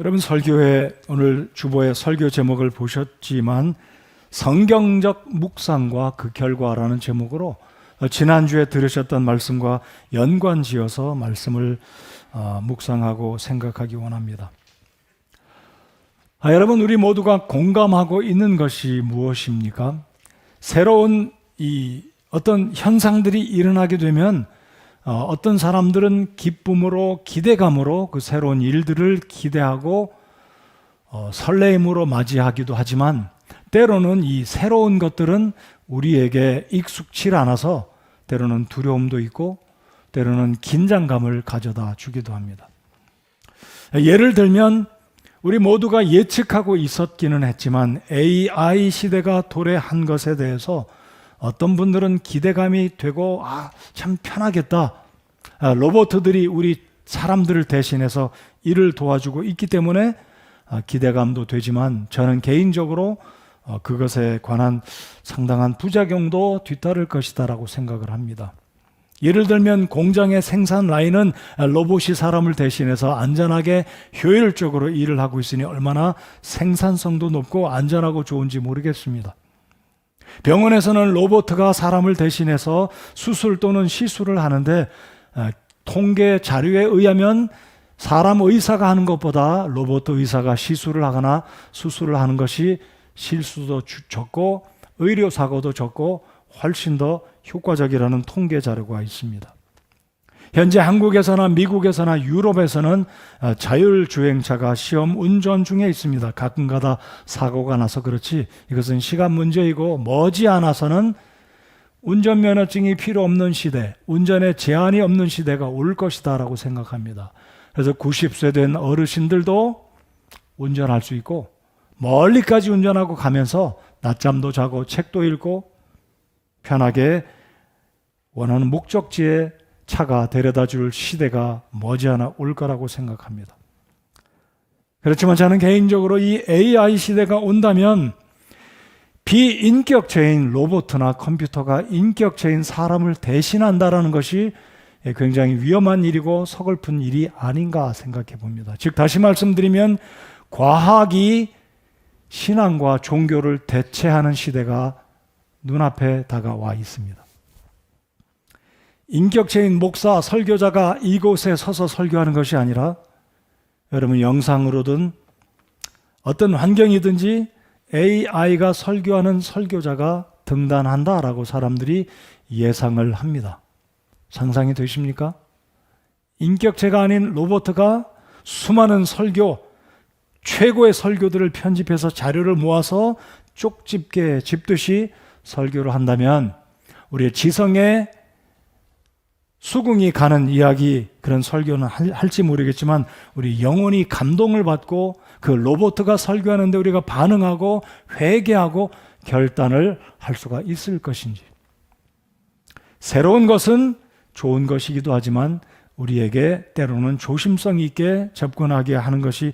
여러분, 설교회 오늘 주보의 설교 제목을 보셨지만 성경적 묵상과 그 결과라는 제목으로 지난주에 들으셨던 말씀과 연관지어서 말씀을 묵상하고 생각하기 원합니다. 여러분, 우리 모두가 공감하고 있는 것이 무엇입니까? 새로운 어떤 현상들이 일어나게 되면 어떤 사람들은 기쁨으로, 기대감으로 그 새로운 일들을 기대하고 설레임으로 맞이하기도 하지만, 때로는 이 새로운 것들은 우리에게 익숙치 않아서 때로는 두려움도 있고 때로는 긴장감을 가져다 주기도 합니다. 예를 들면 우리 모두가 예측하고 있었기는 했지만 AI 시대가 도래한 것에 대해서 어떤 분들은 기대감이 되고 참 편하겠다. 로봇들이 우리 사람들을 대신해서 일을 도와주고 있기 때문에 기대감도 되지만, 저는 개인적으로 그것에 관한 상당한 부작용도 뒤따를 것이다라고 생각을 합니다. 예를 들면 공장의 생산 라인은 로봇이 사람을 대신해서 안전하게 효율적으로 일을 하고 있으니 얼마나 생산성도 높고 안전하고 좋은지 모르겠습니다. 병원에서는 로봇가 사람을 대신해서 수술 또는 시술을 하는데, 통계 자료에 의하면 사람 의사가 하는 것보다 로봇 의사가 시술을 하거나 수술을 하는 것이 실수도 적고 의료사고도 적고 훨씬 더 효과적이라는 통계 자료가 있습니다. 현재 한국에서나 미국에서나 유럽에서는 자율주행차가 시험 운전 중에 있습니다. 가끔가다 사고가 나서 그렇지 이것은 시간 문제이고 머지않아서는 운전면허증이 필요 없는 시대, 운전에 제한이 없는 시대가 올 것이다 라고 생각합니다. 그래서 90세 된 어르신들도 운전할 수 있고 멀리까지 운전하고 가면서 낮잠도 자고 책도 읽고 편하게 원하는 목적지에 차가 데려다 줄 시대가 머지않아 올 거라고 생각합니다. 그렇지만 저는 개인적으로 이 AI 시대가 온다면 비인격체인 로봇이나 컴퓨터가 인격체인 사람을 대신한다는 것이 굉장히 위험한 일이고 서글픈 일이 아닌가 생각해 봅니다. 즉, 다시 말씀드리면 과학이 신앙과 종교를 대체하는 시대가 눈앞에 다가와 있습니다. 인격체인 목사, 설교자가 이곳에 서서 설교하는 것이 아니라 여러분, 영상으로든 어떤 환경이든지 AI가 설교하는 설교자가 등단한다라고 사람들이 예상을 합니다. 상상이 되십니까? 인격체가 아닌 로봇가 수많은 설교, 최고의 설교들을 편집해서 자료를 모아서 쪽집게 집듯이 설교를 한다면 우리의 지성에 수긍이 가는 이야기, 그런 설교는 할지 모르겠지만 우리 영혼이 감동을 받고 그 로봇가 설교하는데 우리가 반응하고 회개하고 결단을 할 수가 있을 것인지. 새로운 것은 좋은 것이기도 하지만 우리에게 때로는 조심성 있게 접근하게 하는 것이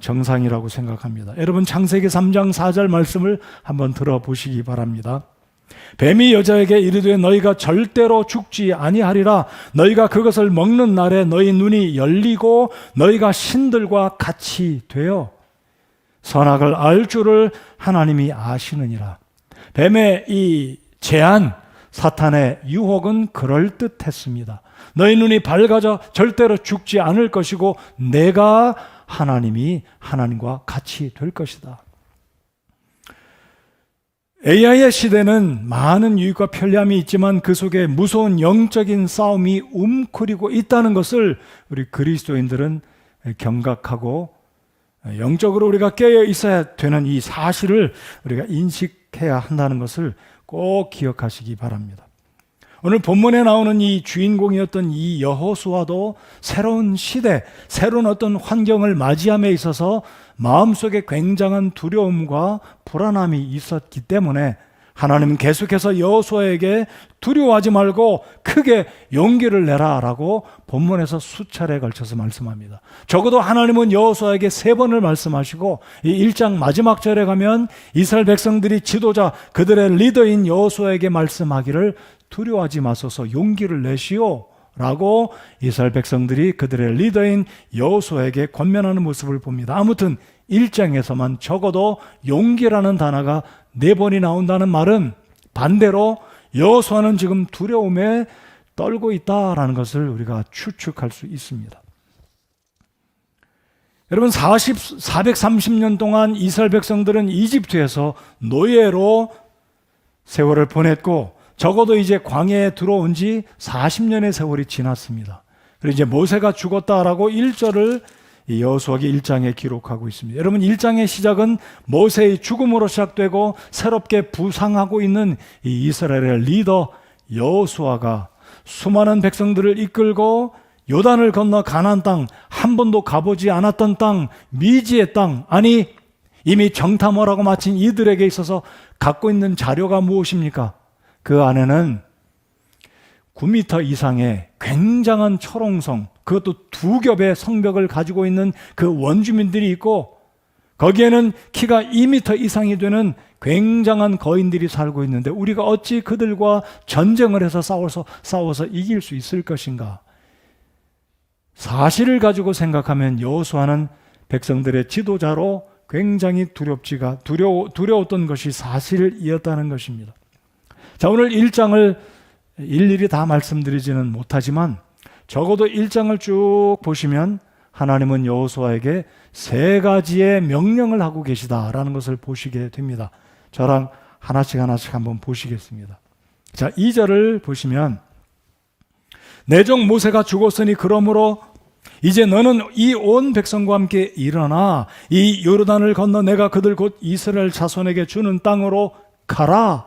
정상이라고 생각합니다. 여러분, 창세기 3장 4절 말씀을 한번 들어보시기 바랍니다. 뱀이 여자에게 이르되 너희가 절대로 죽지 아니하리라. 너희가 그것을 먹는 날에 너희 눈이 열리고 너희가 신들과 같이 되어 선악을 알 줄을 하나님이 아시느니라. 뱀의 이 제안, 사탄의 유혹은 그럴듯했습니다. 너희 눈이 밝아져 절대로 죽지 않을 것이고 내가 하나님과 같이 될 것이다. AI의 시대는 많은 유익과 편리함이 있지만 그 속에 무서운 영적인 싸움이 움크리고 있다는 것을 우리 그리스도인들은 경각하고 영적으로 우리가 깨어 있어야 되는 이 사실을 우리가 인식해야 한다는 것을 꼭 기억하시기 바랍니다. 오늘 본문에 나오는 이 주인공이었던 이 여호수아도 새로운 시대, 새로운 어떤 환경을 맞이함에 있어서 마음속에 굉장한 두려움과 불안함이 있었기 때문에 하나님은 계속해서 여호수아에게 두려워하지 말고 크게 용기를 내라라고 본문에서 수차례에 걸쳐서 말씀합니다. 적어도 하나님은 여호수아에게 3번을 말씀하시고 이 1장 마지막 절에 가면 이스라엘 백성들이 지도자, 그들의 리더인 여호수아에게 말씀하기를 두려워하지 마소서, 용기를 내시오 라고 이스라엘 백성들이 그들의 리더인 여호수아에게 권면하는 모습을 봅니다. 아무튼 1장에서만 적어도 용기라는 단어가 4번이 나온다는 말은 반대로 여호수아는 지금 두려움에 떨고 있다라는 것을 우리가 추측할 수 있습니다. 여러분 430년 동안 이스라엘 백성들은 이집트에서 노예로 세월을 보냈고 적어도 이제 광야에 들어온 지 40년의 세월이 지났습니다. 그리고 이제 모세가 죽었다라고 1절을 여호수아기 1장에 기록하고 있습니다. 여러분 1장의 시작은 모세의 죽음으로 시작되고 새롭게 부상하고 있는 이 이스라엘의 리더 여호수아가 수많은 백성들을 이끌고 요단을 건너 가나안 땅, 한 번도 가보지 않았던 땅, 미지의 땅, 아니 이미 정탐하라고 마친 이들에게 있어서 갖고 있는 자료가 무엇입니까? 그 안에는 9m 이상의 굉장한 철옹성, 그것도 2겹의 성벽을 가지고 있는 그 원주민들이 있고 거기에는 키가 2m 이상이 되는 굉장한 거인들이 살고 있는데 우리가 어찌 그들과 전쟁을 해서 싸워서 이길 수 있을 것인가? 사실을 가지고 생각하면 여호수아는 백성들의 지도자로 굉장히 두려웠던 것이 사실이었다는 것입니다. 자, 오늘 1장을 일일이 다 말씀드리지는 못하지만 적어도 1장을 쭉 보시면 하나님은 여호수아에게 3가지의 명령을 하고 계시다라는 것을 보시게 됩니다. 저랑 하나씩 한번 보시겠습니다. 자, 2절을 보시면 내 종 모세가 죽었으니 그러므로 이제 너는 이 온 백성과 함께 일어나 이 요르단을 건너 내가 그들 곧 이스라엘 자손에게 주는 땅으로 가라.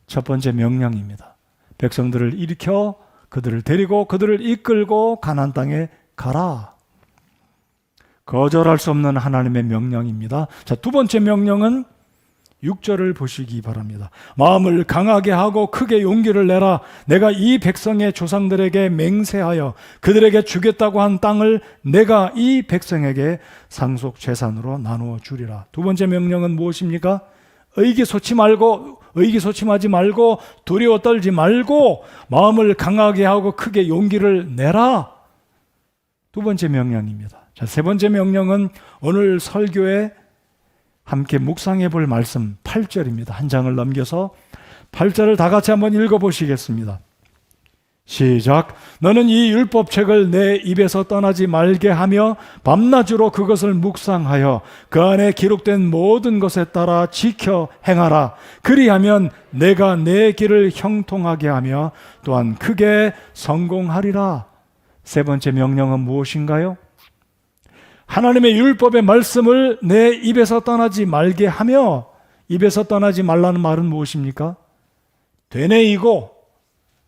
첫 번째 명령입니다. 백성들을 일으켜 그들을 데리고 그들을 이끌고 가나안 땅에 가라. 거절할 수 없는 하나님의 명령입니다. 자, 두 번째 명령은 6절을 보시기 바랍니다. 마음을 강하게 하고 크게 용기를 내라. 내가 이 백성의 조상들에게 맹세하여 그들에게 주겠다고 한 땅을 내가 이 백성에게 상속 재산으로 나누어 주리라. 두 번째 명령은 무엇입니까? 의기소침하지 말고 두려워 떨지 말고 마음을 강하게 하고 크게 용기를 내라. 두 번째 명령입니다. 자, 세 번째 명령은 오늘 설교에 함께 묵상해 볼 말씀 8절입니다. 한 장을 넘겨서 8절을 다 같이 한번 읽어보시겠습니다. 시작. 너는 이 율법책을 내 입에서 떠나지 말게 하며 밤낮으로 그것을 묵상하여 그 안에 기록된 모든 것에 따라 지켜 행하라. 그리하면 내가 내 길을 형통하게 하며 또한 크게 성공하리라. 세 번째 명령은 무엇인가요? 하나님의 율법의 말씀을 내 입에서 떠나지 말게 하며, 입에서 떠나지 말라는 말은 무엇입니까? 되뇌이고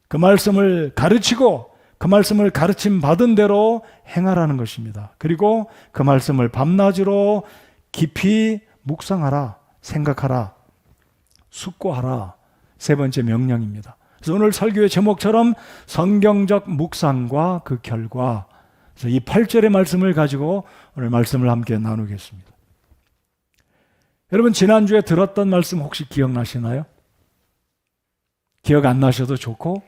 그 말씀을 가르치고 그 말씀을 가르침 받은 대로 행하라는 것입니다. 그리고 그 말씀을 밤낮으로 깊이 묵상하라, 생각하라, 숙고하라. 세 번째 명령입니다. 그래서 오늘 설교의 제목처럼 성경적 묵상과 그 결과, 그래서 이 8절의 말씀을 가지고 오늘 말씀을 함께 나누겠습니다. 여러분, 지난주에 들었던 말씀 혹시 기억나시나요? 기억 안 나셔도 좋고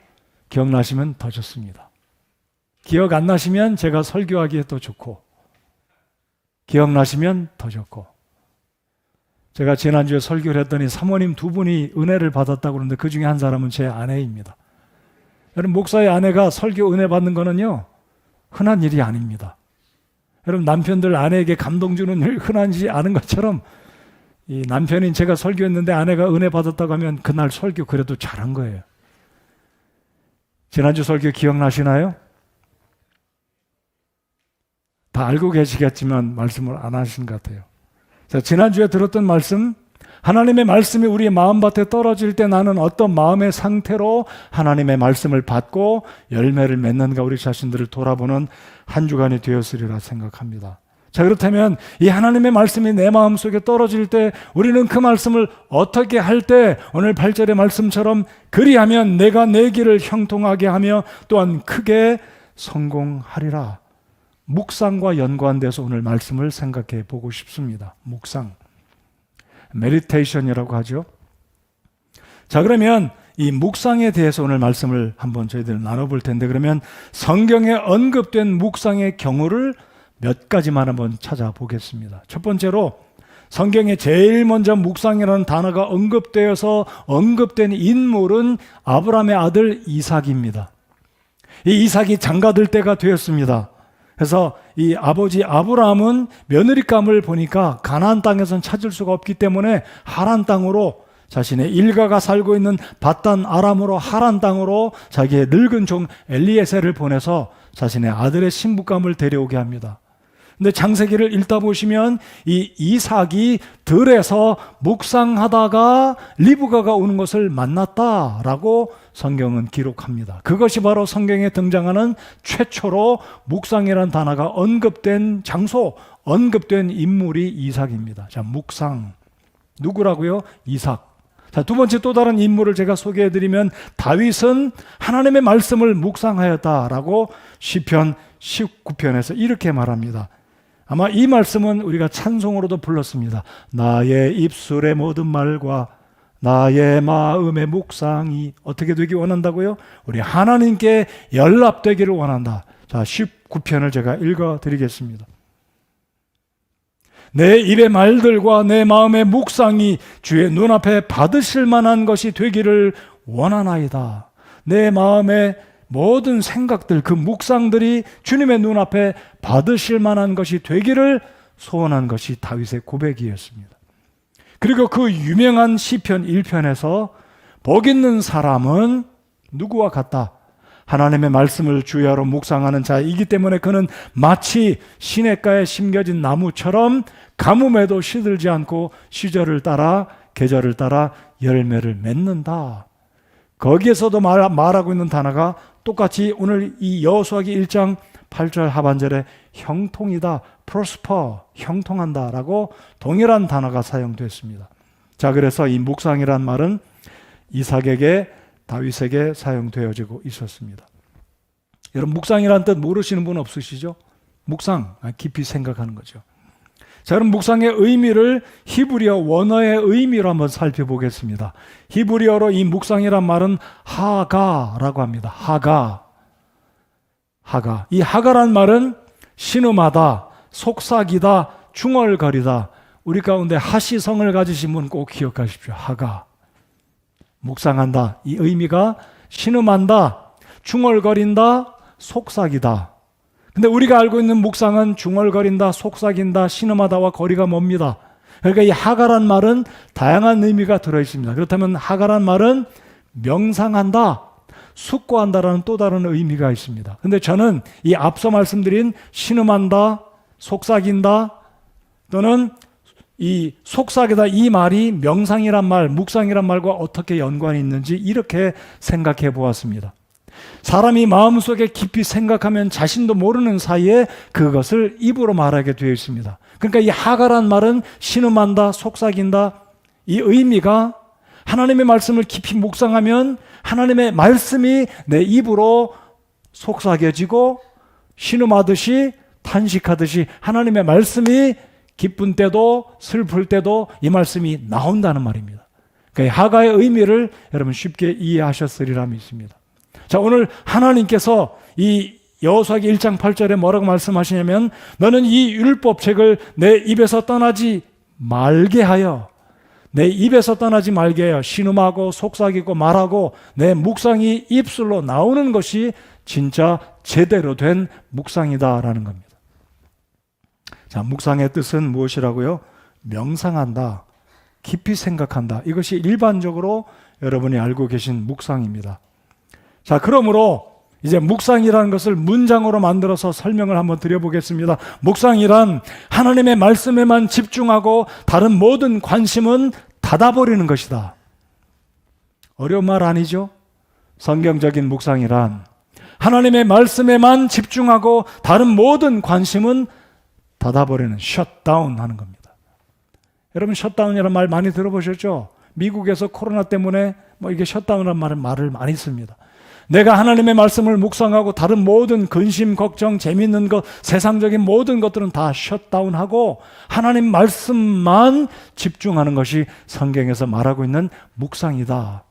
기억나시면 더 좋습니다. 기억 안 나시면 제가 설교하기에 또 좋고 기억나시면 더 좋고. 제가 지난주에 설교를 했더니 사모님 2분이 은혜를 받았다고 그러는데 그 중에 한 사람은 제 아내입니다. 여러분, 목사의 아내가 설교 은혜 받는 거는요 흔한 일이 아닙니다. 여러분, 남편들 아내에게 감동 주는 일 흔하지 않은 것처럼 이 남편인 제가 설교했는데 아내가 은혜 받았다고 하면 그날 설교 그래도 잘한 거예요. 지난주 설교 기억나시나요? 다 알고 계시겠지만 말씀을 안 하신 것 같아요. 자, 지난주에 들었던 말씀, 하나님의 말씀이 우리의 마음밭에 떨어질 때 나는 어떤 마음의 상태로 하나님의 말씀을 받고 열매를 맺는가 우리 자신들을 돌아보는 한 주간이 되었으리라 생각합니다. 자, 그렇다면 이 하나님의 말씀이 내 마음속에 떨어질 때 우리는 그 말씀을 어떻게 할 때 오늘 8절의 말씀처럼 그리하면 내가 내 길을 형통하게 하며 또한 크게 성공하리라. 묵상과 연관돼서 오늘 말씀을 생각해 보고 싶습니다. 묵상, 메디테이션이라고 하죠. 자, 그러면 이 묵상에 대해서 오늘 말씀을 한번 저희들 나눠볼 텐데, 그러면 성경에 언급된 묵상의 경우를 몇 가지만 한번 찾아보겠습니다. 첫 번째로 성경에 제일 먼저 묵상이라는 단어가 언급된 인물은 아브라함의 아들 이삭입니다. 이 이삭이 장가들 때가 되었습니다. 그래서 이 아버지 아브라함은 며느리감을 보니까 가나안 땅에선 찾을 수가 없기 때문에 하란 땅으로, 자신의 일가가 살고 있는 밧단 아람으로 하란 땅으로 자기의 늙은 종 엘리에셀을 보내서 자신의 아들의 신부감을 데려오게 합니다. 근데 창세기를 읽다 보시면 이 이삭이 들에서 묵상하다가 리브가가 오는 것을 만났다라고 성경은 기록합니다. 그것이 바로 성경에 등장하는 최초로 묵상이라는 단어가 언급된 장소, 언급된 인물이 이삭입니다. 자, 묵상. 누구라고요? 이삭. 자, 두 번째 또 다른 인물을 제가 소개해드리면 다윗은 하나님의 말씀을 묵상하였다라고 시편 19편에서 이렇게 말합니다. 아마 이 말씀은 우리가 찬송으로도 불렀습니다. 나의 입술의 모든 말과 나의 마음의 묵상이 어떻게 되기 원한다고요? 우리 하나님께 연락되기를 원한다. 자, 19편을 제가 읽어드리겠습니다. 내 입의 말들과 내 마음의 묵상이 주의 눈앞에 받으실 만한 것이 되기를 원하나이다. 내 마음의 모든 생각들, 그 묵상들이 주님의 눈앞에 받으실 만한 것이 되기를 소원한 것이 다윗의 고백이었습니다. 그리고 그 유명한 시편 1편에서 복 있는 사람은 누구와 같다? 하나님의 말씀을 주야로 묵상하는 자이기 때문에 그는 마치 시냇가에 심겨진 나무처럼 가뭄에도 시들지 않고 시절을 따라 계절을 따라 열매를 맺는다. 거기에서도 말하고 있는 단어가 똑같이 오늘 이 여호수아기 1장 8절 하반절에 형통이다, prosper, 형통한다 라고 동일한 단어가 사용됐습니다. 자, 그래서 이 묵상이란 말은 이삭에게 다윗에게 사용되어지고 있었습니다. 여러분, 묵상이란 뜻 모르시는 분 없으시죠? 묵상, 깊이 생각하는 거죠. 자, 그럼 묵상의 의미를 히브리어 원어의 의미로 한번 살펴보겠습니다. 히브리어로 이 묵상이란 말은 하가라고 합니다. 하가. 이 하가란 말은 신음하다, 속삭이다, 중얼거리다. 우리 가운데 하시성을 가지신 분 꼭 기억하십시오. 하가. 묵상한다. 이 의미가 신음한다, 중얼거린다, 속삭이다. 근데 우리가 알고 있는 묵상은 중얼거린다, 속삭인다, 신음하다와 거리가 멉니다. 그러니까 이 하가란 말은 다양한 의미가 들어있습니다. 그렇다면 하가란 말은 명상한다, 숙고한다라는 또 다른 의미가 있습니다. 근데 저는 이 앞서 말씀드린 신음한다, 속삭인다 또는 이 속삭이다 이 말이 명상이란 말, 묵상이란 말과 어떻게 연관이 있는지 이렇게 생각해 보았습니다. 사람이 마음속에 깊이 생각하면 자신도 모르는 사이에 그것을 입으로 말하게 되어 있습니다. 그러니까 이 하가란 말은 신음한다, 속삭인다 이 의미가 하나님의 말씀을 깊이 묵상하면 하나님의 말씀이 내 입으로 속삭여지고 신음하듯이 탄식하듯이 하나님의 말씀이 기쁜 때도 슬플 때도 이 말씀이 나온다는 말입니다. 그러니까 하가의 의미를 여러분 쉽게 이해하셨으리라 믿습니다. 자, 오늘 하나님께서 이 여호수아기 1장 8절에 뭐라고 말씀하시냐면 너는 이 율법책을 내 입에서 떠나지 말게 하여, 내 입에서 떠나지 말게 하여 신음하고 속삭이고 말하고 내 묵상이 입술로 나오는 것이 진짜 제대로 된 묵상이다라는 겁니다. 자, 묵상의 뜻은 무엇이라고요? 명상한다, 깊이 생각한다. 이것이 일반적으로 여러분이 알고 계신 묵상입니다. 자, 그러므로 이제 묵상이라는 것을 문장으로 만들어서 설명을 한번 드려보겠습니다. 묵상이란 하나님의 말씀에만 집중하고 다른 모든 관심은 닫아버리는 것이다. 어려운 말 아니죠? 성경적인 묵상이란 하나님의 말씀에만 집중하고 다른 모든 관심은 닫아버리는, 셧다운 하는 겁니다. 여러분, 셧다운이라는 말 많이 들어보셨죠? 미국에서 코로나 때문에 이게 셧다운이라는 말을 많이 씁니다. 내가 하나님의 말씀을 묵상하고 다른 모든 근심, 걱정, 재미있는 것, 세상적인 모든 것들은 다 셧다운하고 하나님 말씀만 집중하는 것이 성경에서 말하고 있는 묵상이다.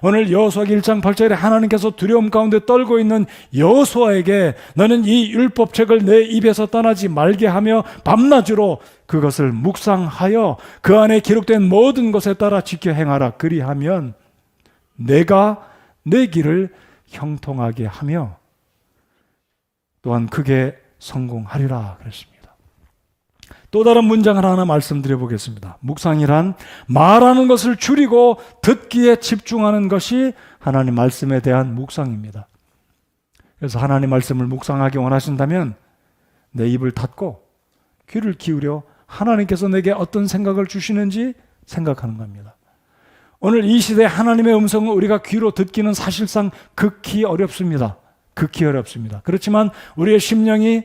오늘 여호수아기 1장 8절에 하나님께서 두려움 가운데 떨고 있는 여호수아에게 너는 이 율법책을 내 입에서 떠나지 말게 하며 밤낮으로 그것을 묵상하여 그 안에 기록된 모든 것에 따라 지켜 행하라. 그리하면 내가 내 길을 형통하게 하며 또한 크게 성공하리라 그랬습니다. 또 다른 문장을 하나 말씀드려 보겠습니다. 묵상이란 말하는 것을 줄이고 듣기에 집중하는 것이 하나님 말씀에 대한 묵상입니다. 그래서 하나님 말씀을 묵상하기 원하신다면 내 입을 닫고 귀를 기울여 하나님께서 내게 어떤 생각을 주시는지 생각하는 겁니다. 오늘 이 시대에 하나님의 음성을 우리가 귀로 듣기는 사실상 극히 어렵습니다. 극히 어렵습니다. 그렇지만 우리의 심령이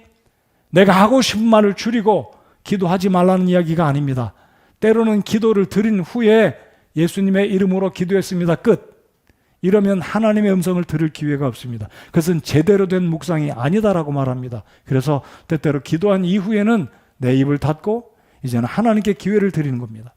내가 하고 싶은 말을 줄이고 기도하지 말라는 이야기가 아닙니다. 때로는 기도를 드린 후에 예수님의 이름으로 기도했습니다. 끝. 이러면 하나님의 음성을 들을 기회가 없습니다. 그것은 제대로 된 묵상이 아니다라고 말합니다. 그래서 때때로 기도한 이후에는 내 입을 닫고 이제는 하나님께 기회를 드리는 겁니다.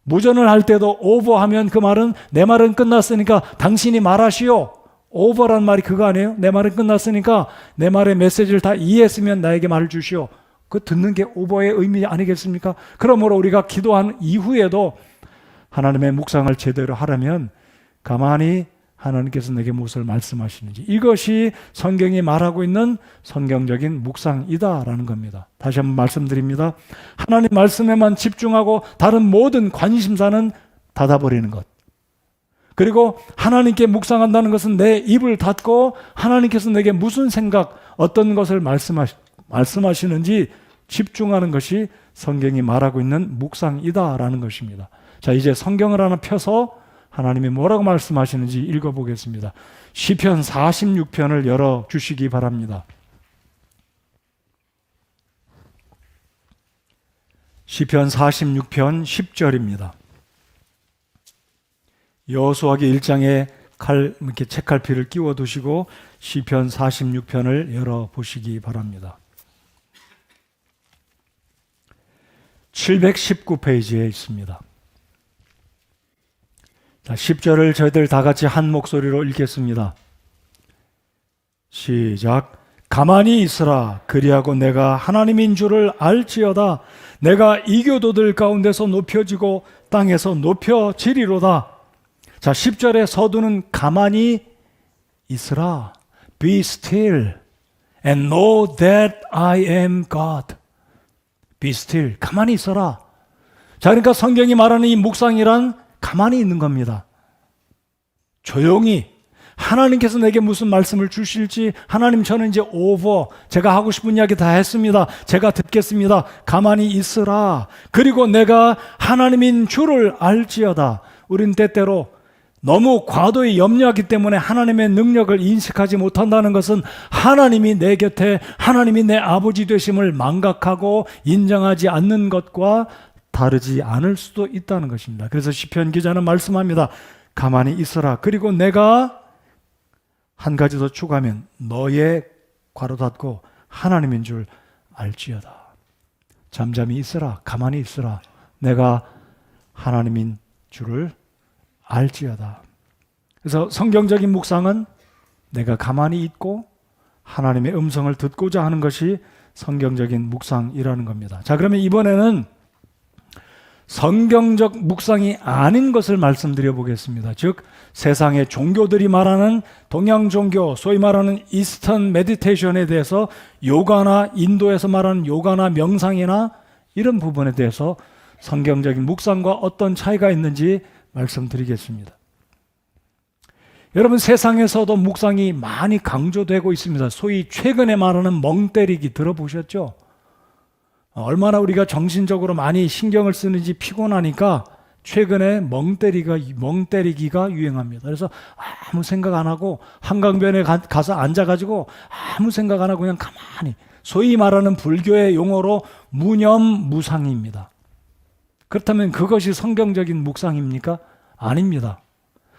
무전을 할 때도 오버하면 그 말은 내 말은 끝났으니까 당신이 말하시오. 오버란 말이 그거 아니에요? 내 말은 끝났으니까 내 말의 메시지를 다 이해했으면 나에게 말을 주시오. 그 듣는 게 오버의 의미 아니겠습니까? 그러므로 우리가 기도한 이후에도 하나님의 묵상을 제대로 하려면 가만히 하나님께서 내게 무엇을 말씀하시는지, 이것이 성경이 말하고 있는 성경적인 묵상이다라는 겁니다. 다시 한번 말씀드립니다. 하나님 말씀에만 집중하고 다른 모든 관심사는 닫아버리는 것. 그리고 하나님께 묵상한다는 것은 내 입을 닫고 하나님께서 내게 무슨 생각, 어떤 것을 말씀하시는지 집중하는 것이 성경이 말하고 있는 묵상이다라는 것입니다. 자, 이제 성경을 하나 펴서 하나님이 뭐라고 말씀하시는지 읽어보겠습니다. 시편 46편을 열어주시기 바랍니다. 시편 46편 10절입니다. 여호수아기 1장에 이렇게 책갈피를 끼워 두시고 시편 46편을 열어보시기 바랍니다. 719페이지에 있습니다. 자, 10절을 저희들 다 같이 한 목소리로 읽겠습니다. 시작. 가만히 있으라. 그리하고 내가 하나님인 줄을 알지어다. 내가 이교도들 가운데서 높여지고 땅에서 높여지리로다. 자, 10절의 서두는 가만히 있으라. Be still and know that I am God. Be still. 가만히 있어라. 자, 그러니까 성경이 말하는 이 묵상이란 가만히 있는 겁니다. 조용히 하나님께서 내게 무슨 말씀을 주실지, 하나님 저는 이제 오버, 제가 하고 싶은 이야기 다 했습니다. 제가 듣겠습니다. 가만히 있으라. 그리고 내가 하나님인 줄을 알지어다. 우린 때때로 너무 과도히 염려하기 때문에 하나님의 능력을 인식하지 못한다는 것은 하나님이 내 곁에, 하나님이 내 아버지 되심을 망각하고 인정하지 않는 것과 다르지 않을 수도 있다는 것입니다. 그래서 시편 기자는 말씀합니다. 가만히 있어라. 그리고 내가 한 가지 더 추가하면 너의 괄호 닫고 하나님인 줄 알지어다. 잠잠히 있어라. 가만히 있어라. 내가 하나님인 줄을 알지어다. 그래서 성경적인 묵상은 내가 가만히 있고 하나님의 음성을 듣고자 하는 것이 성경적인 묵상이라는 겁니다. 자, 그러면 이번에는 성경적 묵상이 아닌 것을 말씀드려 보겠습니다. 즉 세상의 종교들이 말하는 동양 종교, 소위 말하는 이스턴 메디테이션에 대해서, 요가나 인도에서 말하는 요가나 명상이나 이런 부분에 대해서 성경적인 묵상과 어떤 차이가 있는지 말씀드리겠습니다. 여러분, 세상에서도 묵상이 많이 강조되고 있습니다. 소위 최근에 말하는 멍 때리기 들어보셨죠? 얼마나 우리가 정신적으로 많이 신경을 쓰는지 피곤하니까 최근에 멍 때리기가 유행합니다. 그래서 아무 생각 안 하고 한강변에 가서 앉아가지고 아무 생각 안 하고 그냥 가만히, 소위 말하는 불교의 용어로 무념무상입니다. 그렇다면 그것이 성경적인 묵상입니까? 아닙니다.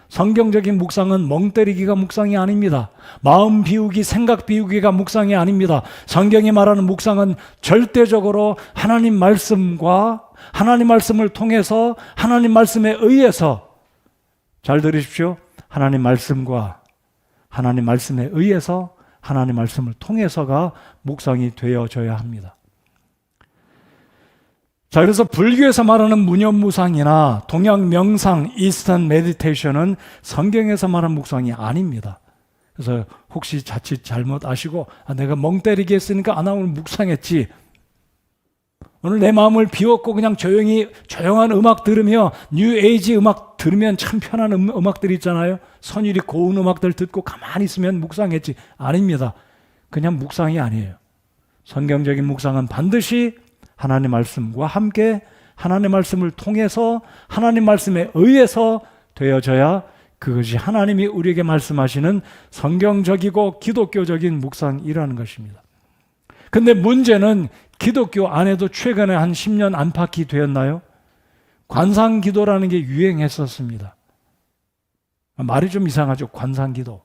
성경적인 묵상은 멍 때리기가 묵상이 아닙니다. 마음 비우기, 생각 비우기가 묵상이 아닙니다. 성경이 말하는 묵상은 절대적으로 하나님 말씀과 하나님 말씀을 통해서 하나님 말씀에 의해서 잘 들으십시오. 하나님 말씀과 하나님 말씀에 의해서 하나님 말씀을 통해서가 묵상이 되어져야 합니다. 자, 그래서 불교에서 말하는 무념무상이나 동양 명상, 이스턴 메디테이션은 성경에서 말하는 묵상이 아닙니다. 그래서 혹시 자칫 잘못 아시고 내가 멍 때리게 했으니까 오늘 묵상했지. 오늘 내 마음을 비웠고 그냥 조용한 음악 들으며 뉴 에이지 음악 들으면 참 편한 음악들 있잖아요. 선율이 고운 음악들 듣고 가만히 있으면 묵상했지. 아닙니다. 그냥 묵상이 아니에요. 성경적인 묵상은 반드시 하나님 말씀과 함께 하나님 말씀을 통해서 하나님 말씀에 의해서 되어져야 그것이 하나님이 우리에게 말씀하시는 성경적이고 기독교적인 묵상이라는 것입니다. 근데 문제는 기독교 안에도 최근에 한 10년 안팎이 되었나요? 관상기도라는 게 유행했었습니다. 말이 좀 이상하죠. 관상기도.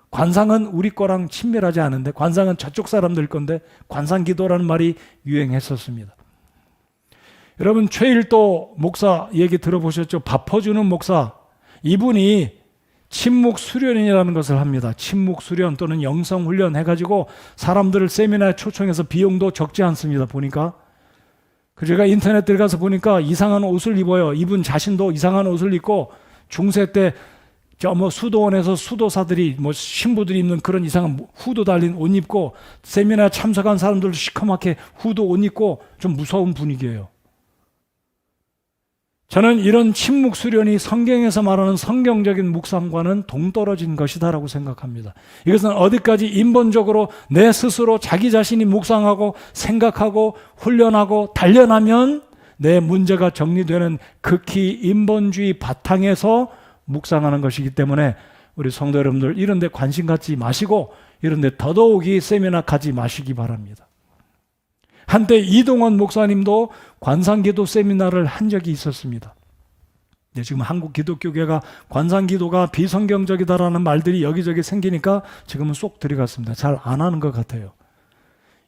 관상은 우리 거랑 친밀하지 않은데 관상은 저쪽 사람들 건데 관상기도라는 말이 유행했었습니다. 여러분 최일도 목사 얘기 들어보셨죠? 밥 퍼주는 목사. 이분이 침묵 수련이라는 것을 합니다. 침묵 수련 또는 영성 훈련 해가지고 사람들을 세미나에 초청해서 비용도 적지 않습니다. 보니까 제가 인터넷 들어가서 보니까 이상한 옷을 입어요. 이분 자신도 이상한 옷을 입고 중세 때 수도원에서 수도사들이 신부들이 입는 그런 이상한 후드 달린 옷 입고 세미나에 참석한 사람들도 시커멓게 후드 옷 입고 좀 무서운 분위기예요. 저는 이런 침묵 수련이 성경에서 말하는 성경적인 묵상과는 동떨어진 것이다라고 생각합니다. 이것은 어디까지 인본적으로 내 스스로 자기 자신이 묵상하고 생각하고 훈련하고 단련하면 내 문제가 정리되는 극히 인본주의 바탕에서 묵상하는 것이기 때문에 우리 성도 여러분들 이런 데 관심 갖지 마시고 이런 데 더더욱이 세미나 가지 마시기 바랍니다. 한때 이동원 목사님도 관상기도 세미나를 한 적이 있었습니다. 지금 한국 기독교계가 관상기도가 비성경적이다라는 말들이 여기저기 생기니까 지금은 쏙 들어갔습니다. 잘 안 하는 것 같아요.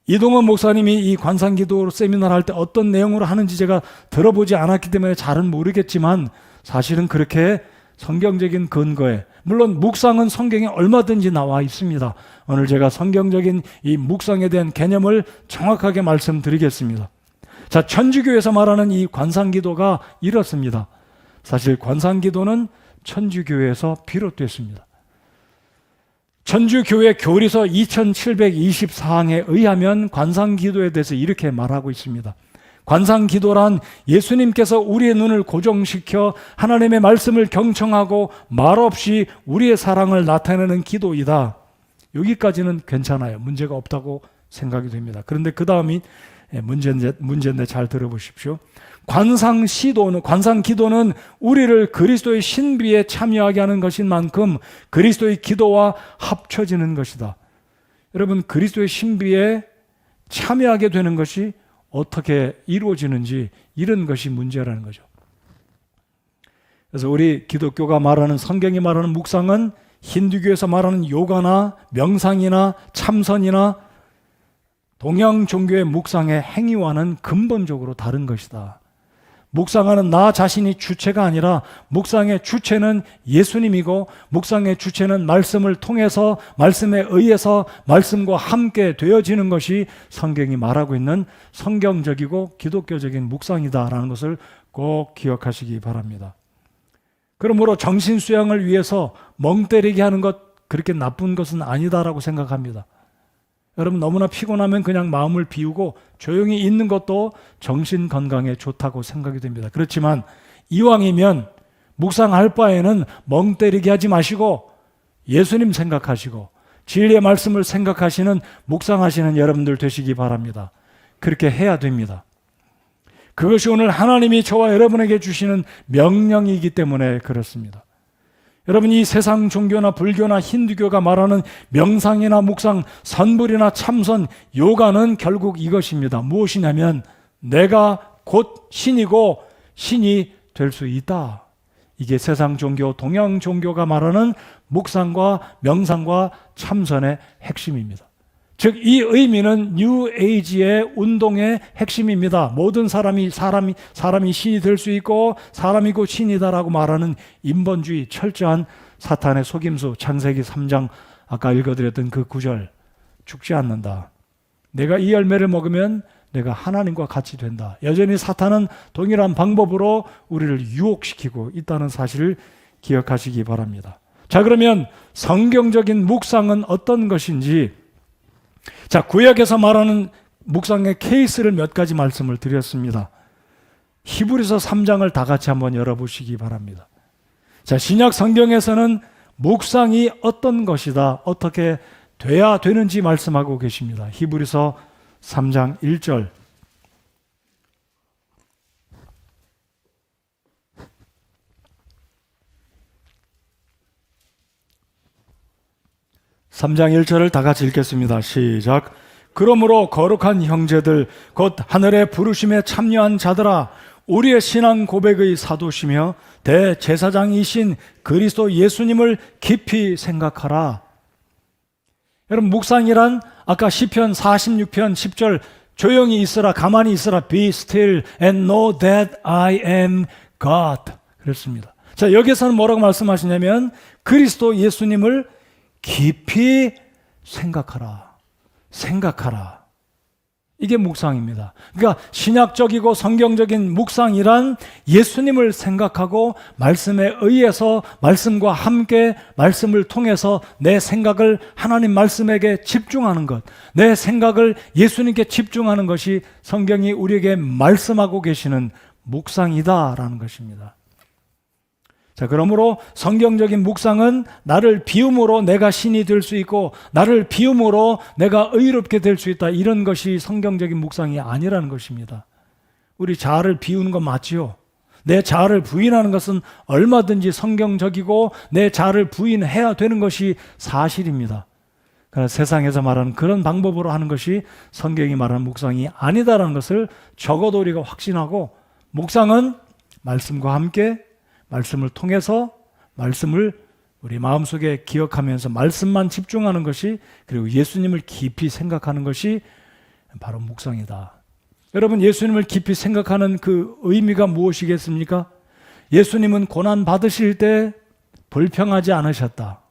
이동원 목사님이 이 관상기도 세미나를 할 때 어떤 내용으로 하는지 제가 들어보지 않았기 때문에 잘은 모르겠지만 사실은 그렇게 성경적인 근거에, 물론 묵상은 성경에 얼마든지 나와 있습니다. 오늘 제가 성경적인 이 묵상에 대한 개념을 정확하게 말씀드리겠습니다. 자, 천주교에서 말하는 이 관상기도가 이렇습니다. 사실 관상기도는 천주교에서 비롯됐습니다. 천주교회 교리서 2724항에 의하면 관상기도에 대해서 이렇게 말하고 있습니다. 관상기도란 예수님께서 우리의 눈을 고정시켜 하나님의 말씀을 경청하고 말없이 우리의 사랑을 나타내는 기도이다. 여기까지는 괜찮아요. 문제가 없다고 생각이 됩니다. 그런데 그 다음이 문제인데 잘 들어보십시오. 관상기도는 우리를 그리스도의 신비에 참여하게 하는 것인 만큼 그리스도의 기도와 합쳐지는 것이다. 여러분, 그리스도의 신비에 참여하게 되는 것이 어떻게 이루어지는지 이런 것이 문제라는 거죠. 그래서 우리 기독교가 말하는 성경이 말하는 묵상은 힌두교에서 말하는 요가나 명상이나 참선이나 동양 종교의 묵상의 행위와는 근본적으로 다른 것이다. 묵상하는 나 자신이 주체가 아니라 묵상의 주체는 예수님이고 묵상의 주체는 말씀을 통해서 말씀에 의해서 말씀과 함께 되어지는 것이 성경이 말하고 있는 성경적이고 기독교적인 묵상이다라는 것을 꼭 기억하시기 바랍니다. 그러므로 정신 수양을 위해서 멍 때리게 하는 것 그렇게 나쁜 것은 아니다라고 생각합니다. 여러분 너무나 피곤하면 그냥 마음을 비우고 조용히 있는 것도 정신 건강에 좋다고 생각이 됩니다. 그렇지만 이왕이면 묵상할 바에는 멍 때리게 하지 마시고 예수님 생각하시고 진리의 말씀을 생각하시는 묵상하시는 여러분들 되시기 바랍니다. 그렇게 해야 됩니다. 그것이 오늘 하나님이 저와 여러분에게 주시는 명령이기 때문에 그렇습니다. 여러분 이 세상 종교나 불교나 힌두교가 말하는 명상이나 묵상, 선불이나 참선, 요가는 결국 이것입니다. 무엇이냐면 내가 곧 신이고 신이 될 수 있다. 이게 세상 종교, 동양 종교가 말하는 묵상과 명상과 참선의 핵심입니다. 즉 이 의미는 뉴 에이지의 운동의 핵심입니다. 모든 사람이 신이 될 수 있고 사람이 곧 신이다라고 말하는 인본주의, 철저한 사탄의 속임수. 창세기 3장 아까 읽어드렸던 그 구절, 죽지 않는다. 내가 이 열매를 먹으면 내가 하나님과 같이 된다. 여전히 사탄은 동일한 방법으로 우리를 유혹시키고 있다는 사실을 기억하시기 바랍니다. 자, 그러면 성경적인 묵상은 어떤 것인지, 자, 구약에서 말하는 묵상의 케이스를 몇 가지 말씀을 드렸습니다. 히브리서 3장을 다 같이 한번 열어보시기 바랍니다. 자, 신약 성경에서는 묵상이 어떤 것이다, 어떻게 돼야 되는지 말씀하고 계십니다. 히브리서 3장 1절. (3장 1절을) 다 같이 읽겠습니다. 시작. 그러므로 거룩한 형제들 곧 하늘의 부르심에 참여한 자들아, 우리의 신앙 고백의 사도시며 대제사장이신 그리스도 예수님을 깊이 생각하라. 여러분, 묵상이란 아까 시편 46편 10절 조용히 있으라, 가만히 있으라, be still and know that I am God 그랬습니다. 자, 여기서는 뭐라고 말씀하시냐면 그리스도 예수님을 깊이 생각하라. 이게 묵상입니다. 그러니까 신약적이고 성경적인 묵상이란 예수님을 생각하고 말씀에 의해서 말씀과 함께 말씀을 통해서 내 생각을 하나님 말씀에게 집중하는 것, 내 생각을 예수님께 집중하는 것이 성경이 우리에게 말씀하고 계시는 묵상이다라는 것입니다. 자, 그러므로 성경적인 묵상은 나를 비움으로 내가 신이 될 수 있고 나를 비움으로 내가 의롭게 될 수 있다, 이런 것이 성경적인 묵상이 아니라는 것입니다. 우리 자아를 비우는 건 맞지요. 내 자아를 부인하는 것은 얼마든지 성경적이고 내 자아를 부인해야 되는 것이 사실입니다. 그러나 세상에서 말하는 그런 방법으로 하는 것이 성경이 말하는 묵상이 아니다라는 것을 적어도 우리가 확신하고, 묵상은 말씀과 함께 말씀을 통해서 말씀을 우리 마음속에 기억하면서 말씀만 집중하는 것이, 그리고 예수님을 깊이 생각하는 것이 바로 묵상이다. 여러분, 예수님을 깊이 생각하는 그 의미가 무엇이겠습니까? 예수님은 고난 받으실 때 불평하지 않으셨다.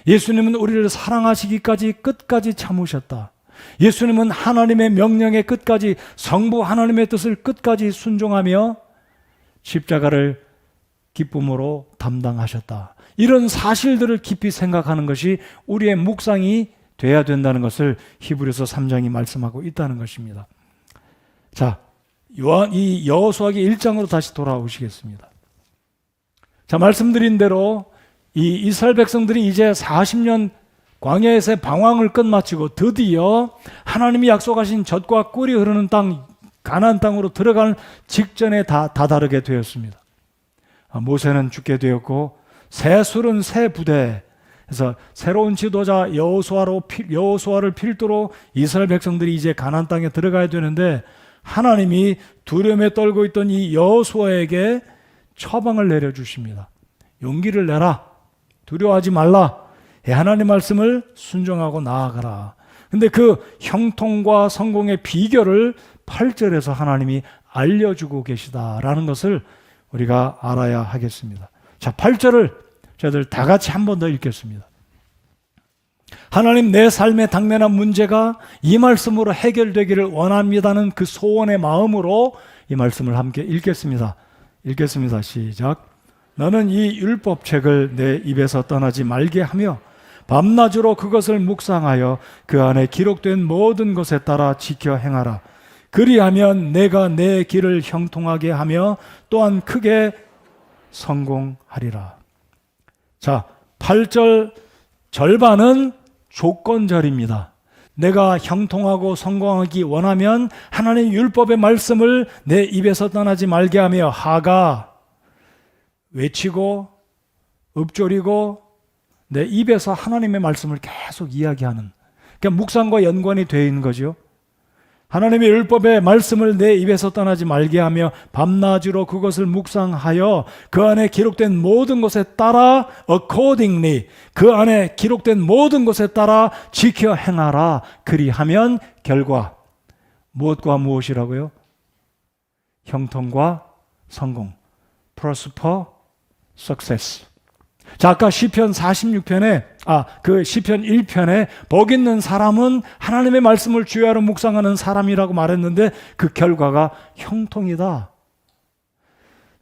예수님은 우리를 사랑하시기까지 끝까지 참으셨다. 예수님은 하나님의 명령에 끝까지, 성부 하나님의 뜻을 끝까지 순종하며 십자가를 기쁨으로 담당하셨다. 이런 사실들을 깊이 생각하는 것이 우리의 묵상이 돼야 된다는 것을 히브리서 3장이 말씀하고 있다는 것입니다. 자, 이 여호수아기 1장으로 다시 돌아오시겠습니다. 자, 말씀드린 대로 이 이스라엘 백성들이 이제 40년 광야에서의 방황을 끝마치고 드디어 하나님이 약속하신 젖과 꿀이 흐르는 땅, 가나안 땅으로 들어가는 직전에 다다르게 되었습니다. 모세는 죽게 되었고 새 술은 새 부대, 그래서 새로운 지도자 여호수아를 필두로 이스라엘 백성들이 이제 가나안 땅에 들어가야 되는데, 하나님이 두려움에 떨고 있던 이 여호수아에게 처방을 내려주십니다. 용기를 내라, 두려워하지 말라, 하나님 말씀을 순종하고 나아가라. 근데 그 형통과 성공의 비결을 8절에서 하나님이 알려주고 계시다라는 것을 우리가 알아야 하겠습니다. 자, 8절을 저희들 다 같이 한 번 더 읽겠습니다. 하나님, 내 삶에 당면한 문제가 이 말씀으로 해결되기를 원합니다는 그 소원의 마음으로 이 말씀을 함께 읽겠습니다. 시작. 너는 이 율법책을 내 입에서 떠나지 말게 하며 밤낮으로 그것을 묵상하여 그 안에 기록된 모든 것에 따라 지켜 행하라. 그리하면 내가 내 길을 형통하게 하며 또한 크게 성공하리라. 자, 8절 절반은 조건절입니다. 내가 형통하고 성공하기 원하면 하나님의 율법의 말씀을 내 입에서 떠나지 말게 하며, 하가 외치고 읊조리고 내 입에서 하나님의 말씀을 계속 이야기하는, 그러니까 묵상과 연관이 되어 있는 거죠. 하나님의 율법의 말씀을 내 입에서 떠나지 말게 하며 밤낮으로 그것을 묵상하여 그 안에 기록된 모든 것에 따라 accordingly 그 안에 기록된 모든 것에 따라 지켜 행하라. 그리하면 결과 무엇과 무엇이라고요? 형통과 성공, prosper, success. 자, 아까 시편 46편에 그 시편 1편에 복 있는 사람은 하나님의 말씀을 주야로 묵상하는 사람이라고 말했는데 그 결과가 형통이다.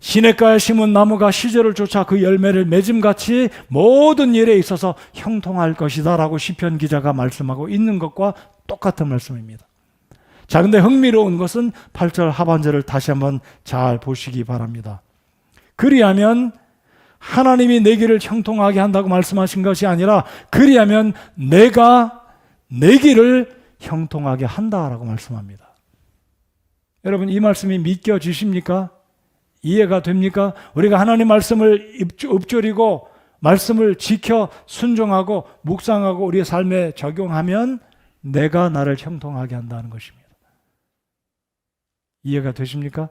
시냇가에 심은 나무가 시절을 쫓아 그 열매를 맺음같이 모든 일에 있어서 형통할 것이다 라고 시편 기자가 말씀하고 있는 것과 똑같은 말씀입니다. 자, 근데 흥미로운 것은 8절 하반절을 다시 한번 잘 보시기 바랍니다. 그리하면 하나님이 내 길을 형통하게 한다고 말씀하신 것이 아니라 그리하면 내가 내 길을 형통하게 한다라고 말씀합니다. 여러분, 이 말씀이 믿겨지십니까? 이해가 됩니까? 우리가 하나님 말씀을 읊조리고 말씀을 지켜 순종하고 묵상하고 우리의 삶에 적용하면 내가 나를 형통하게 한다는 것입니다. 이해가 되십니까?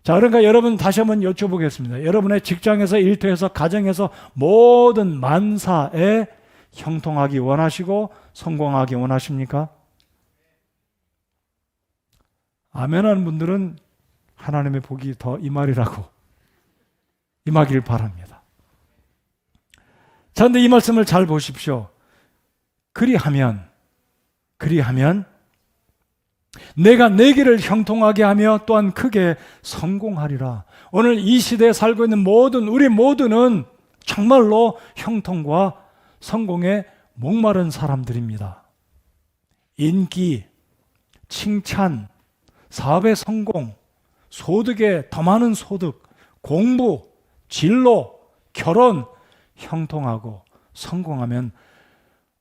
자, 그러니까 여러분 다시 한번 여쭤보겠습니다. 여러분의 직장에서, 일터에서, 가정에서 모든 만사에 형통하기 원하시고 성공하기 원하십니까? 아멘 하는 분들은 하나님의 복이 더 임하리라고 임하기를 바랍니다. 자, 근데 이 말씀을 잘 보십시오. 그리하면 내가 내 길을 형통하게 하며 또한 크게 성공하리라. 오늘 이 시대에 살고 있는 우리 모두는 정말로 형통과 성공에 목마른 사람들입니다. 인기, 칭찬, 사업의 성공, 소득에 더 많은 소득, 공부, 진로, 결혼, 형통하고 성공하면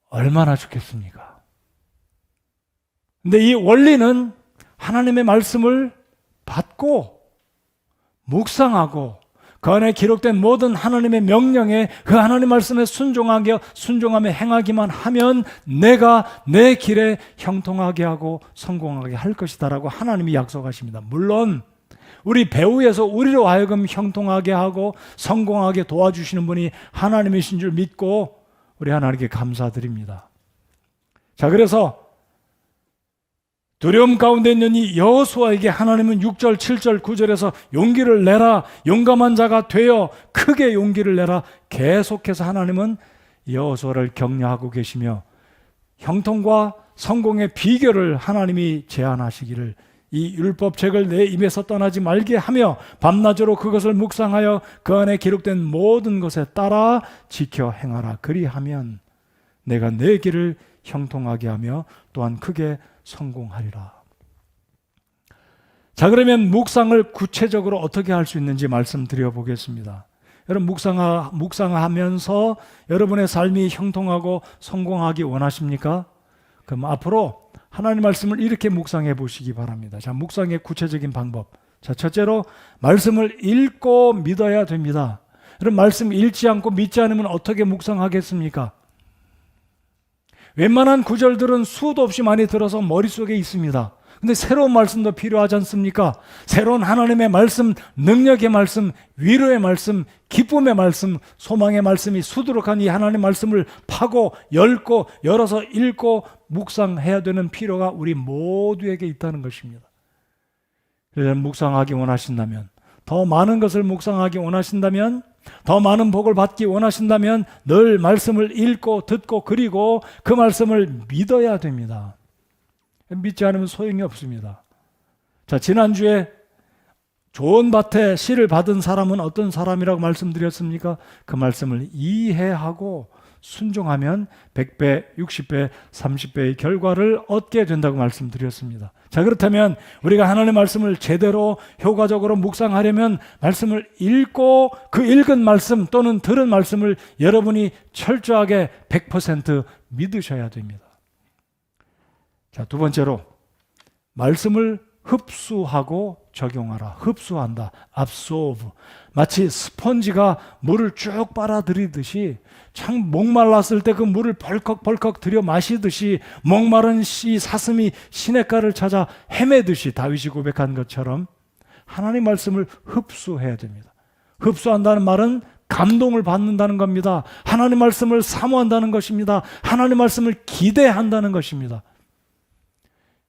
얼마나 좋겠습니까? 근데 이 원리는 하나님의 말씀을 받고 묵상하고 그 안에 기록된 모든 하나님의 명령에 그 하나님 말씀에 순종하며 행하기만 하면 내가 내 길에 형통하게 하고 성공하게 할 것이다 라고 하나님이 약속하십니다. 물론 우리 배후에서 우리로 하여금 형통하게 하고 성공하게 도와주시는 분이 하나님이신 줄 믿고 우리 하나님께 감사드립니다. 자, 그래서 두려움 가운데 있는 이 여호수아에게 하나님은 6절, 7절, 9절에서 용기를 내라, 용감한 자가 되어 크게 용기를 내라, 계속해서 하나님은 여호수아를 격려하고 계시며 형통과 성공의 비결을 하나님이 제안하시기를 이 율법책을 내 입에서 떠나지 말게 하며 밤낮으로 그것을 묵상하여 그 안에 기록된 모든 것에 따라 지켜 행하라. 그리하면 내가 내 길을 형통하게 하며 또한 크게 성공하리라. 자, 그러면 묵상을 구체적으로 어떻게 할 수 있는지 말씀드려 보겠습니다. 여러분, 묵상하면서 여러분의 삶이 형통하고 성공하기 원하십니까? 그럼 앞으로 하나님 말씀을 이렇게 묵상해 보시기 바랍니다. 자, 묵상의 구체적인 방법. 자, 첫째로 말씀을 읽고 믿어야 됩니다. 여러분, 말씀 읽지 않고 믿지 않으면 어떻게 묵상하겠습니까? 웬만한 구절들은 수도 없이 많이 들어서 머릿속에 있습니다. 근데 새로운 말씀도 필요하지 않습니까? 새로운 하나님의 말씀, 능력의 말씀, 위로의 말씀, 기쁨의 말씀, 소망의 말씀이 수두룩한 이 하나님의 말씀을 파고 열어서 읽고 묵상해야 되는 필요가 우리 모두에게 있다는 것입니다. 그래서 묵상하기 원하신다면, 더 많은 것을 묵상하기 원하신다면, 더 많은 복을 받기 원하신다면 늘 말씀을 읽고 듣고 그리고 그 말씀을 믿어야 됩니다. 믿지 않으면 소용이 없습니다. 자, 지난주에 좋은 밭에 씨를 받은 사람은 어떤 사람이라고 말씀드렸습니까? 그 말씀을 이해하고 순종하면 100배, 60배, 30배의 결과를 얻게 된다고 말씀드렸습니다. 자, 그렇다면 우리가 하나님의 말씀을 제대로 효과적으로 묵상하려면 말씀을 읽고 그 읽은 말씀 또는 들은 말씀을 여러분이 철저하게 100% 믿으셔야 됩니다. 자, 두 번째로 말씀을 흡수하고 적용하라. 흡수한다. absorb. 마치 스펀지가 물을 쭉 빨아들이듯이 참 목말랐을 때 그 물을 벌컥벌컥 들여 마시듯이 목마른 사슴이 시냇가를 찾아 헤매듯이 다윗이 고백한 것처럼 하나님 말씀을 흡수해야 됩니다. 흡수한다는 말은 감동을 받는다는 겁니다. 하나님 말씀을 사모한다는 것입니다. 하나님 말씀을 기대한다는 것입니다.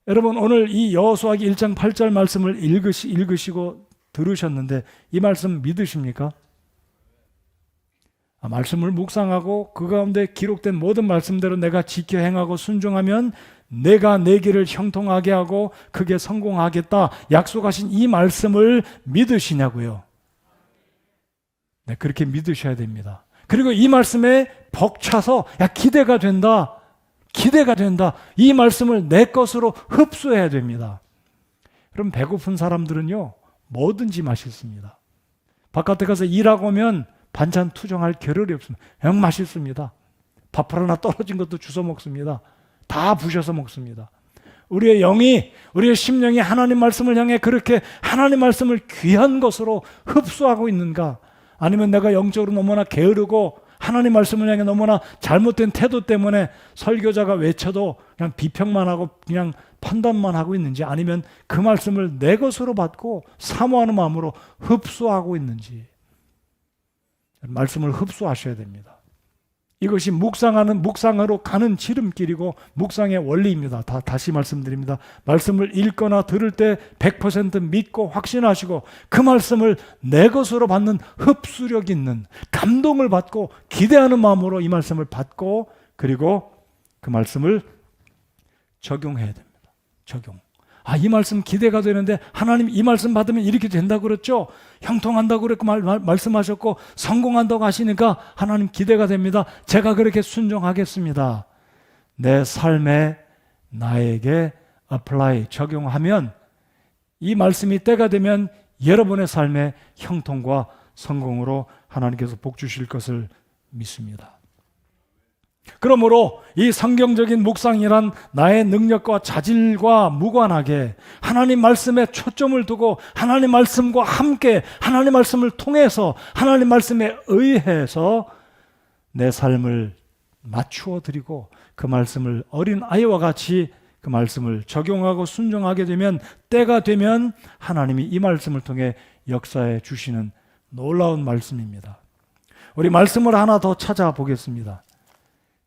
여러분, 오늘 이 여호수아기 1장 8절 말씀을 읽으시고 들으셨는데 이 말씀 믿으십니까? 말씀을 묵상하고 그 가운데 기록된 모든 말씀대로 내가 지켜 행하고 순종하면 내가 내 길을 형통하게 하고 그게 성공하겠다 약속하신 이 말씀을 믿으시냐고요? 네, 그렇게 믿으셔야 됩니다. 그리고 이 말씀에 벅차서 기대가 된다. 기대가 된다. 이 말씀을 내 것으로 흡수해야 됩니다. 그럼 배고픈 사람들은요, 뭐든지 맛있습니다. 바깥에 가서 일하고 오면 반찬 투정할 겨를이 없습니다. 그냥 맛있습니다. 밥 하나 떨어진 것도 주워 먹습니다. 다 부셔서 먹습니다. 우리의 영이, 우리의 심령이 하나님 말씀을 향해 그렇게 하나님 말씀을 귀한 것으로 흡수하고 있는가? 아니면 내가 영적으로 너무나 게으르고 하나님 말씀을 향해 너무나 잘못된 태도 때문에 설교자가 외쳐도 그냥 비평만 하고 그냥 판단만 하고 있는지, 아니면 그 말씀을 내 것으로 받고 사모하는 마음으로 흡수하고 있는지, 말씀을 흡수하셔야 됩니다. 이것이 묵상으로 가는 지름길이고 묵상의 원리입니다. 다시 말씀드립니다. 말씀을 읽거나 들을 때 100% 믿고 확신하시고 그 말씀을 내 것으로 받는 흡수력 있는, 감동을 받고 기대하는 마음으로 이 말씀을 받고, 그리고 그 말씀을 적용해야 됩니다. 적용. 이 말씀 기대가 되는데 하나님 이 말씀 받으면 이렇게 된다고 그랬죠? 형통한다고 그랬고 말씀하셨고 성공한다고 하시니까 하나님 기대가 됩니다. 제가 그렇게 순종하겠습니다. 내 삶에 나에게 apply, 적용하면 이 말씀이 때가 되면 여러분의 삶에 형통과 성공으로 하나님께서 복 주실 것을 믿습니다. 그러므로 이 성경적인 묵상이란 나의 능력과 자질과 무관하게 하나님 말씀에 초점을 두고 하나님 말씀과 함께 하나님 말씀을 통해서 하나님 말씀에 의해서 내 삶을 맞추어 드리고 그 말씀을 어린 아이와 같이 그 말씀을 적용하고 순종하게 되면, 때가 되면 하나님이 이 말씀을 통해 역사해 주시는 놀라운 말씀입니다. 우리 말씀을 하나 더 찾아보겠습니다.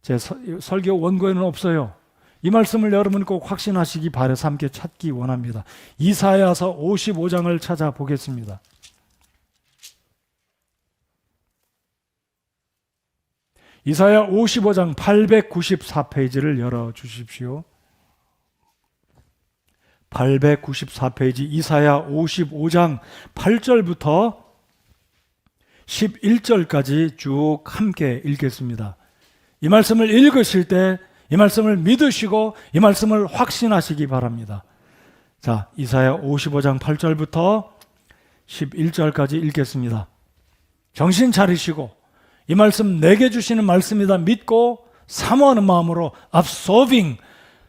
제 설교 원고에는 없어요. 이 말씀을 여러분 꼭 확신하시기 바라서 함께 찾기 원합니다. 이사야서 55장을 찾아보겠습니다. 이사야 55장 894페이지를 열어주십시오. 894페이지 이사야 55장 8절부터 11절까지 쭉 함께 읽겠습니다. 이 말씀을 읽으실 때 이 말씀을 믿으시고 이 말씀을 확신하시기 바랍니다. 자, 이사야 55장 8절부터 11절까지 읽겠습니다. 정신 차리시고 이 말씀 내게 주시는 말씀이다 믿고 사모하는 마음으로 absorbing,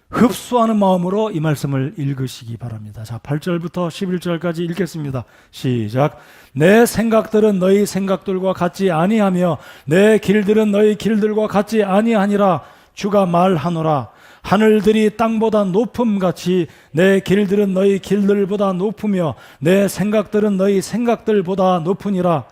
흡수하는 마음으로 이 말씀을 읽으시기 바랍니다. 자, 8절부터 11절까지 읽겠습니다. 시작. 내 생각들은 너희 생각들과 같지 아니하며 내 길들은 너희 길들과 같지 아니하니라. 주가 말하노라. 하늘들이 땅보다 높음같이 내 길들은 너희 길들보다 높으며 내 생각들은 너희 생각들보다 높으니라.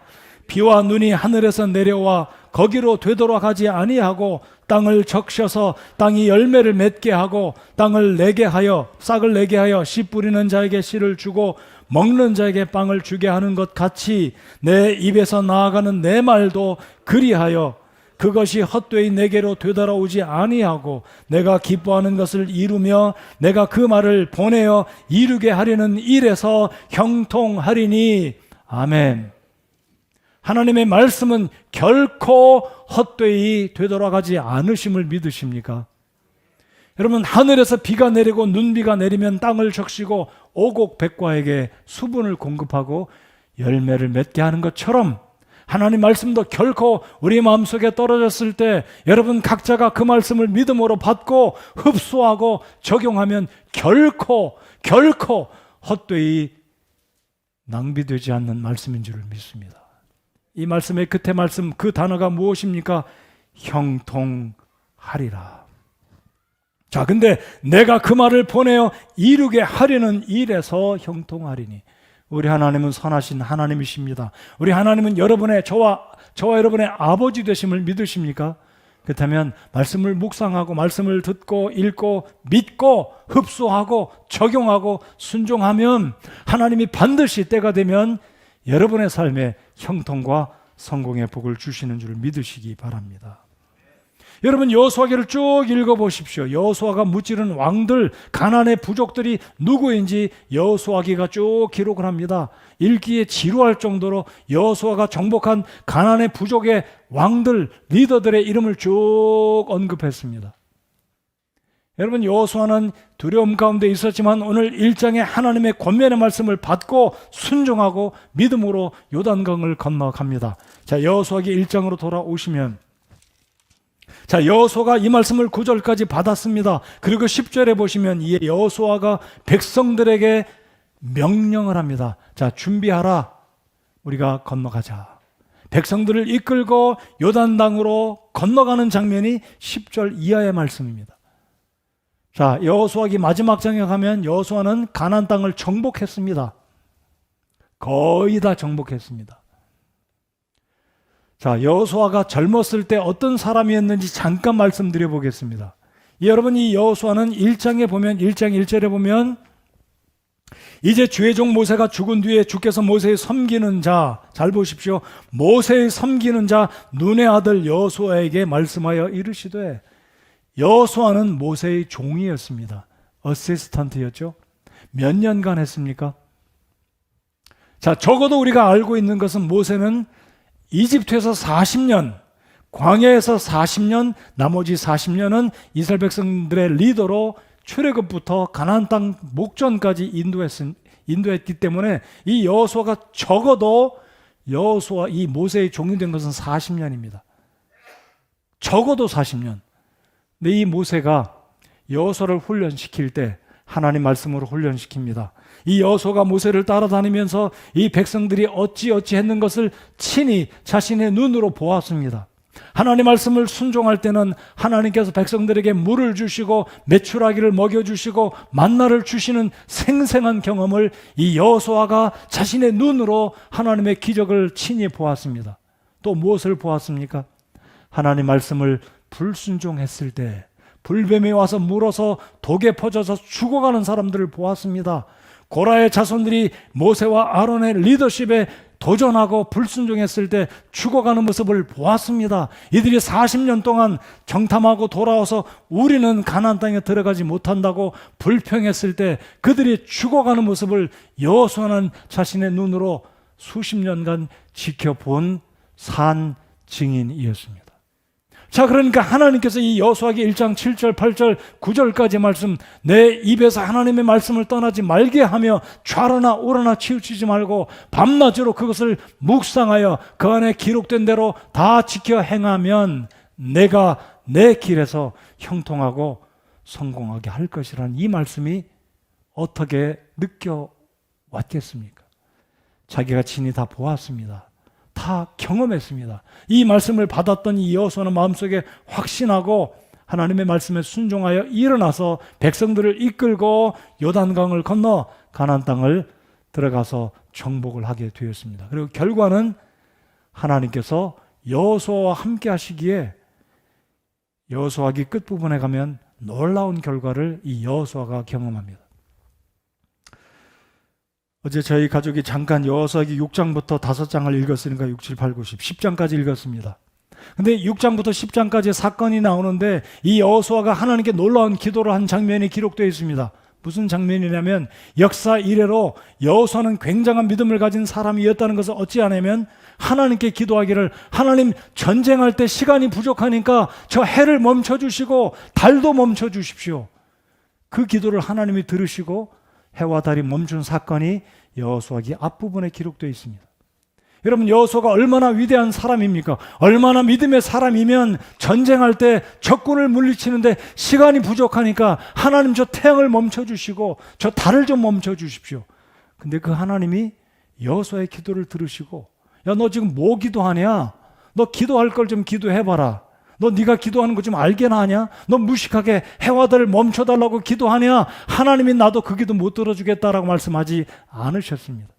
비와 눈이 하늘에서 내려와 거기로 되돌아가지 아니하고 땅을 적셔서 땅이 열매를 맺게 하고 땅을 내게 하여 싹을 내게 하여 씨 뿌리는 자에게 씨를 주고 먹는 자에게 빵을 주게 하는 것 같이 내 입에서 나아가는 내 말도 그리하여 그것이 헛되이 내게로 되돌아오지 아니하고 내가 기뻐하는 것을 이루며 내가 그 말을 보내어 이루게 하려는 일에서 형통하리니. 아멘. 하나님의 말씀은 결코 헛되이 되돌아가지 않으심을 믿으십니까? 여러분, 하늘에서 비가 내리고 눈비가 내리면 땅을 적시고 오곡백과에게 수분을 공급하고 열매를 맺게 하는 것처럼 하나님 말씀도 결코 우리 마음속에 떨어졌을 때 여러분 각자가 그 말씀을 믿음으로 받고 흡수하고 적용하면 결코 헛되이 낭비되지 않는 말씀인 줄 믿습니다. 이 말씀의 끝에 말씀, 그 단어가 무엇입니까? 형통하리라. 자, 근데 내가 그 말을 보내어 이루게 하려는 일에서 형통하리니. 우리 하나님은 선하신 하나님이십니다. 우리 하나님은 저와 여러분의 아버지 되심을 믿으십니까? 그렇다면 말씀을 묵상하고 말씀을 듣고 읽고 믿고 흡수하고 적용하고 순종하면 하나님이 반드시 때가 되면 여러분의 삶에 형통과 성공의 복을 주시는 줄 믿으시기 바랍니다. 여러분, 여호수아기를 쭉 읽어보십시오. 여호수아가 무찌른 왕들, 가나안의 부족들이 누구인지 여호수아기가 쭉 기록을 합니다. 읽기에 지루할 정도로 여호수아가 정복한 가나안의 부족의 왕들, 리더들의 이름을 쭉 언급했습니다. 여러분, 여호수아는 두려움 가운데 있었지만 오늘 1장에 하나님의 권면의 말씀을 받고 순종하고 믿음으로 요단강을 건너갑니다. 자, 여호수아기 1장으로 돌아오시면, 자, 여호수아가 이 말씀을 9절까지 받았습니다. 그리고 10절에 보시면 이 여호수아가 백성들에게 명령을 합니다. 자, 준비하라. 우리가 건너가자. 백성들을 이끌고 요단강으로 건너가는 장면이 10절 이하의 말씀입니다. 자, 여호수아기 마지막 장에 가면 여호수아는 가나안 땅을 정복했습니다. 거의 다 정복했습니다. 자, 여호수아가 젊었을 때 어떤 사람이었는지 잠깐 말씀드려 보겠습니다. 여러분, 이 여호수아는 1장에 보면 1장 1절에 보면 이제 주의 종 모세가 죽은 뒤에 주께서 모세의 섬기는 자, 잘 보십시오. 모세의 섬기는 자 눈의 아들 여호수아에게 말씀하여 이르시되, 여호수아는 모세의 종이었습니다. 어시스턴트였죠. 몇 년간 했습니까? 자, 적어도 우리가 알고 있는 것은 모세는 이집트에서 40년, 광야에서 40년, 나머지 40년은 이스라엘 백성들의 리더로 출애굽부터 가나안 땅 목전까지 인도했기 때문에 이 여호수아가 적어도 여호수아 이 모세의 종이 된 것은 40년입니다. 적어도 40년. 근데 이 모세가 여호수아를 훈련시킬 때 하나님 말씀으로 훈련시킵니다. 이 여호수아가 모세를 따라다니면서 이 백성들이 어찌 했는 것을 친히 자신의 눈으로 보았습니다. 하나님 말씀을 순종할 때는 하나님께서 백성들에게 물을 주시고 메추라기를 먹여주시고 만나를 주시는 생생한 경험을 이 여호수아가 자신의 눈으로 하나님의 기적을 친히 보았습니다. 또 무엇을 보았습니까? 하나님 말씀을 불순종했을 때 불뱀이 와서 물어서 독에 퍼져서 죽어가는 사람들을 보았습니다. 고라의 자손들이 모세와 아론의 리더십에 도전하고 불순종했을 때 죽어가는 모습을 보았습니다. 이들이 40년 동안 정탐하고 돌아와서 우리는 가나안 땅에 들어가지 못한다고 불평했을 때 그들이 죽어가는 모습을 여호수아는 자신의 눈으로 수십 년간 지켜본 산 증인이었습니다. 자, 그러니까 하나님께서 이 여호수아기 1장 7절, 8절, 9절까지 말씀, 내 입에서 하나님의 말씀을 떠나지 말게 하며 좌로나 우로나 치우치지 말고 밤낮으로 그것을 묵상하여 그 안에 기록된 대로 다 지켜 행하면 내가 내 길에서 형통하고 성공하게 할 것이라는 이 말씀이 어떻게 느껴왔겠습니까? 자기가 친히 다 보았습니다. 다 경험했습니다. 이 말씀을 받았던 이 여호수아는 마음속에 확신하고 하나님의 말씀에 순종하여 일어나서 백성들을 이끌고 요단강을 건너 가나안 땅을 들어가서 정복을 하게 되었습니다. 그리고 결과는 하나님께서 여호수아와 함께 하시기에 여호수아기 끝부분에 가면 놀라운 결과를 이 여호수아가 경험합니다. 어제 저희 가족이 잠깐 여호수아기 6장부터 5장을 읽었으니까 6, 7, 8, 9, 10, 10장까지 읽었습니다. 근데 6장부터 10장까지 사건이 나오는데 이 여호수아가 하나님께 놀라운 기도를 한 장면이 기록되어 있습니다. 무슨 장면이냐면 역사 이래로 여호수아는 굉장한 믿음을 가진 사람이었다는 것을 어찌하냐면 하나님께 기도하기를, 하나님 전쟁할 때 시간이 부족하니까 저 해를 멈춰주시고 달도 멈춰주십시오. 그 기도를 하나님이 들으시고 해와 달이 멈춘 사건이 여호수아기 앞부분에 기록되어 있습니다. 여러분, 여호수아가 얼마나 위대한 사람입니까? 얼마나 믿음의 사람이면 전쟁할 때 적군을 물리치는데 시간이 부족하니까 하나님 저 태양을 멈춰주시고 저 달을 좀 멈춰주십시오. 근데 그 하나님이 여호수아의 기도를 들으시고, 야, 너 지금 뭐 기도하냐? 너 기도할 걸 좀 기도해봐라. 너 네가 기도하는 거 좀 알게나 하냐? 너 무식하게 해와 달을 멈춰달라고 기도하냐? 하나님이 나도 그 기도 못 들어주겠다라고 말씀하지 않으셨습니다.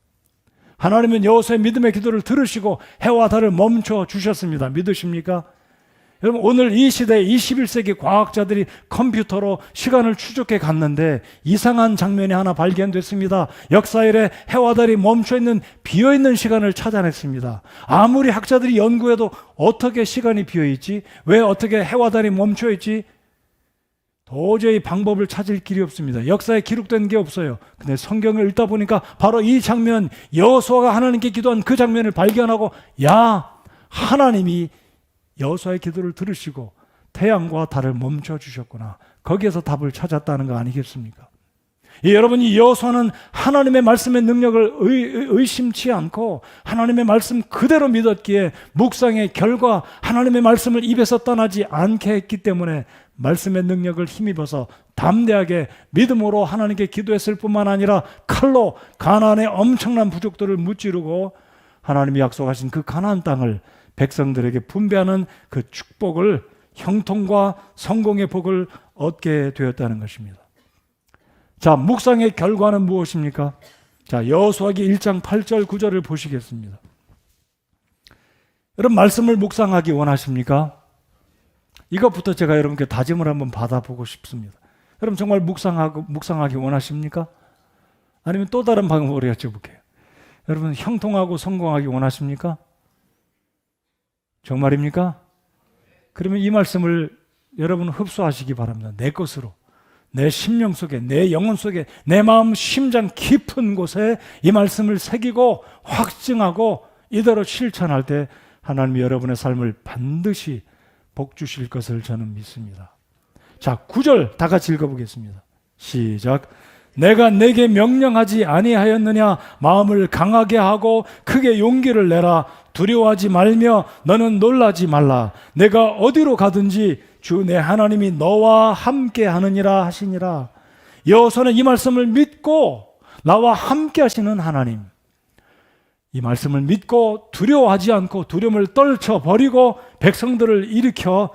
하나님은 여호수아의 믿음의 기도를 들으시고 해와 달을 멈춰 주셨습니다. 믿으십니까? 여러분, 오늘 이 시대 21세기 과학자들이 컴퓨터로 시간을 추적해 갔는데 이상한 장면이 하나 발견됐습니다. 역사 이래 해와 달이 멈춰있는 비어있는 시간을 찾아냈습니다. 아무리 학자들이 연구해도 어떻게 시간이 비어있지? 왜 어떻게 해와 달이 멈춰있지? 도저히 방법을 찾을 길이 없습니다. 역사에 기록된 게 없어요. 근데 성경을 읽다 보니까 바로 이 장면, 여호수아가 하나님께 기도한 그 장면을 발견하고, 야, 하나님이 여호수아의 기도를 들으시고 태양과 달을 멈춰 주셨구나. 거기에서 답을 찾았다는 거 아니겠습니까? 여러분이 여호수아는 하나님의 말씀의 능력을 의심치 않고 하나님의 말씀 그대로 믿었기에 묵상의 결과 하나님의 말씀을 입에서 떠나지 않게 했기 때문에 말씀의 능력을 힘입어서 담대하게 믿음으로 하나님께 기도했을 뿐만 아니라 칼로 가나안의 엄청난 부족들을 무찌르고 하나님이 약속하신 그 가나안 땅을 백성들에게 분배하는 그 축복을, 형통과 성공의 복을 얻게 되었다는 것입니다. 자, 묵상의 결과는 무엇입니까? 자, 여호수아기 1장 8절 9절을 보시겠습니다. 여러분, 말씀을 묵상하기 원하십니까? 이것부터 제가 여러분께 다짐을 한번 받아보고 싶습니다. 여러분, 정말 묵상하기 원하십니까? 아니면 또 다른 방법으로 여쭤볼게요. 여러분, 형통하고 성공하기 원하십니까? 정말입니까? 그러면 이 말씀을 여러분 흡수하시기 바랍니다. 내 것으로, 내 심령 속에, 내 영혼 속에, 내 마음 심장 깊은 곳에 이 말씀을 새기고 확증하고 이대로 실천할 때 하나님이 여러분의 삶을 반드시 복 주실 것을 저는 믿습니다. 자, 9절 다 같이 읽어보겠습니다. 시작. 내가 내게 명령하지 아니하였느냐? 마음을 강하게 하고 크게 용기를 내라. 두려워하지 말며 너는 놀라지 말라. 내가 어디로 가든지 주 내 하나님이 너와 함께 하느니라 하시니라. 여호수아는 이 말씀을 믿고 나와 함께 하시는 하나님, 이 말씀을 믿고 두려워하지 않고 두려움을 떨쳐버리고 백성들을 일으켜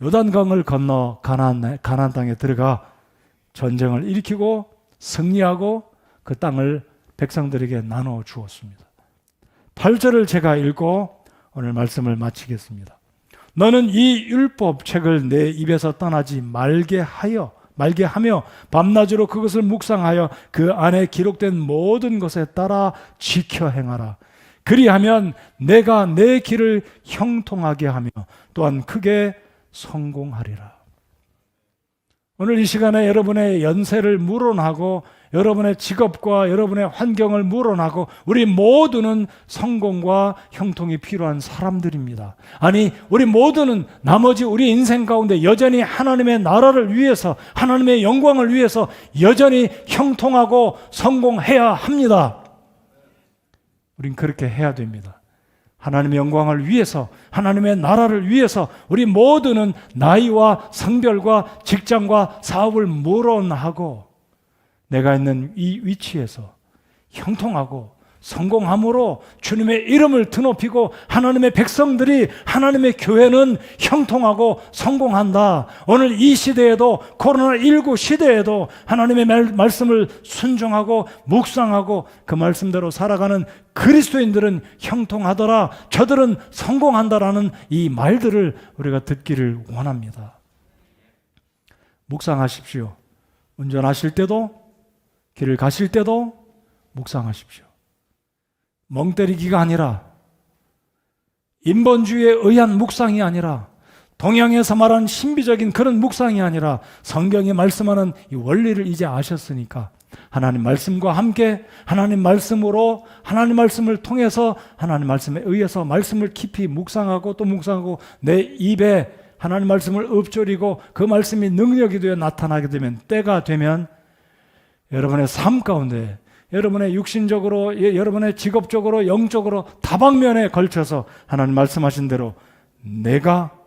요단강을 건너 가나안 땅에 들어가 전쟁을 일으키고 승리하고 그 땅을 백성들에게 나눠 주었습니다. 8절을 제가 읽고 오늘 말씀을 마치겠습니다. 너는 이 율법책을 내 입에서 떠나지 말게 하며 밤낮으로 그것을 묵상하여 그 안에 기록된 모든 것에 따라 지켜 행하라. 그리하면 내가 내 길을 형통하게 하며 또한 크게 성공하리라. 오늘 이 시간에 여러분의 연세를 물어나고 여러분의 직업과 여러분의 환경을 물어나고 우리 모두는 성공과 형통이 필요한 사람들입니다. 아니, 우리 모두는 나머지 우리 인생 가운데 여전히 하나님의 나라를 위해서, 하나님의 영광을 위해서 여전히 형통하고 성공해야 합니다. 우린 그렇게 해야 됩니다. 하나님의 영광을 위해서, 하나님의 나라를 위해서 우리 모두는 나이와 성별과 직장과 사업을 물어나고 내가 있는 이 위치에서 형통하고 성공함으로 주님의 이름을 드높이고 하나님의 백성들이, 하나님의 교회는 형통하고 성공한다. 오늘 이 시대에도, 코로나19 시대에도 하나님의 말씀을 순종하고 묵상하고 그 말씀대로 살아가는 그리스도인들은 형통하더라, 저들은 성공한다라는 이 말들을 우리가 듣기를 원합니다. 묵상하십시오. 운전하실 때도, 길을 가실 때도 묵상하십시오. 멍 때리기가 아니라, 인본주의에 의한 묵상이 아니라, 동양에서 말하는 신비적인 그런 묵상이 아니라 성경이 말씀하는 이 원리를 이제 아셨으니까 하나님 말씀과 함께 하나님 말씀으로, 하나님 말씀을 통해서 하나님 말씀에 의해서 말씀을 깊이 묵상하고 또 묵상하고 내 입에 하나님 말씀을 읊조리고 그 말씀이 능력이 되어 나타나게 되면, 때가 되면 여러분의 삶 가운데, 여러분의 육신적으로, 여러분의 직업적으로, 영적으로 다방면에 걸쳐서 하나님 말씀하신 대로 내가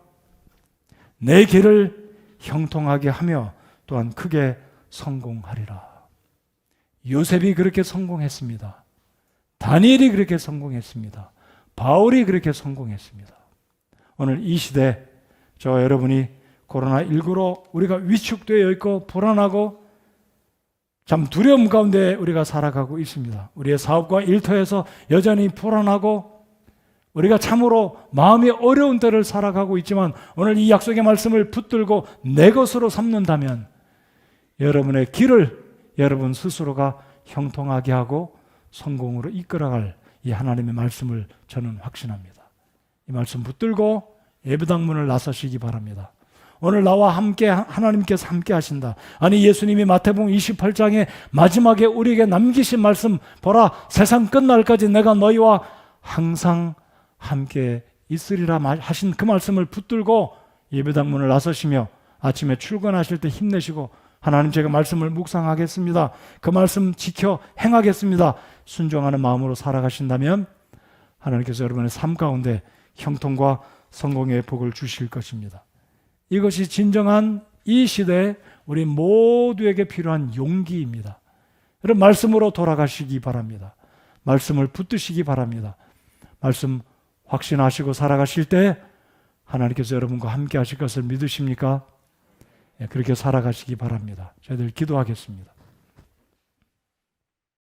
내 길을 형통하게 하며 또한 크게 성공하리라. 요셉이 그렇게 성공했습니다. 다니엘이 그렇게 성공했습니다. 바울이 그렇게 성공했습니다. 오늘 이 시대 저와 여러분이 코로나19로 우리가 위축되어 있고 불안하고 참 두려움 가운데 우리가 살아가고 있습니다. 우리의 사업과 일터에서 여전히 불안하고 우리가 참으로 마음이 어려운 때를 살아가고 있지만 오늘 이 약속의 말씀을 붙들고 내 것으로 삼는다면 여러분의 길을 여러분 스스로가 형통하게 하고 성공으로 이끌어갈 이 하나님의 말씀을 저는 확신합니다. 이 말씀 붙들고 예배당문을 나서시기 바랍니다. 오늘 나와 함께 하나님께서 함께 하신다. 아니 예수님이 마태복음 28장에 마지막에 우리에게 남기신 말씀 보라 세상 끝날까지 내가 너희와 항상 함께 있으리라 하신 그 말씀을 붙들고 예배당문을 나서시며 아침에 출근하실 때 힘내시고 하나님 제가 말씀을 묵상하겠습니다. 그 말씀 지켜 행하겠습니다. 순종하는 마음으로 살아가신다면 하나님께서 여러분의 삶 가운데 형통과 성공의 복을 주실 것입니다. 이것이 진정한 이 시대에 우리 모두에게 필요한 용기입니다. 여러분 말씀으로 돌아가시기 바랍니다. 말씀을 붙드시기 바랍니다. 말씀 확신하시고 살아가실 때 하나님께서 여러분과 함께 하실 것을 믿으십니까? 그렇게 살아가시기 바랍니다. 저희들 기도하겠습니다.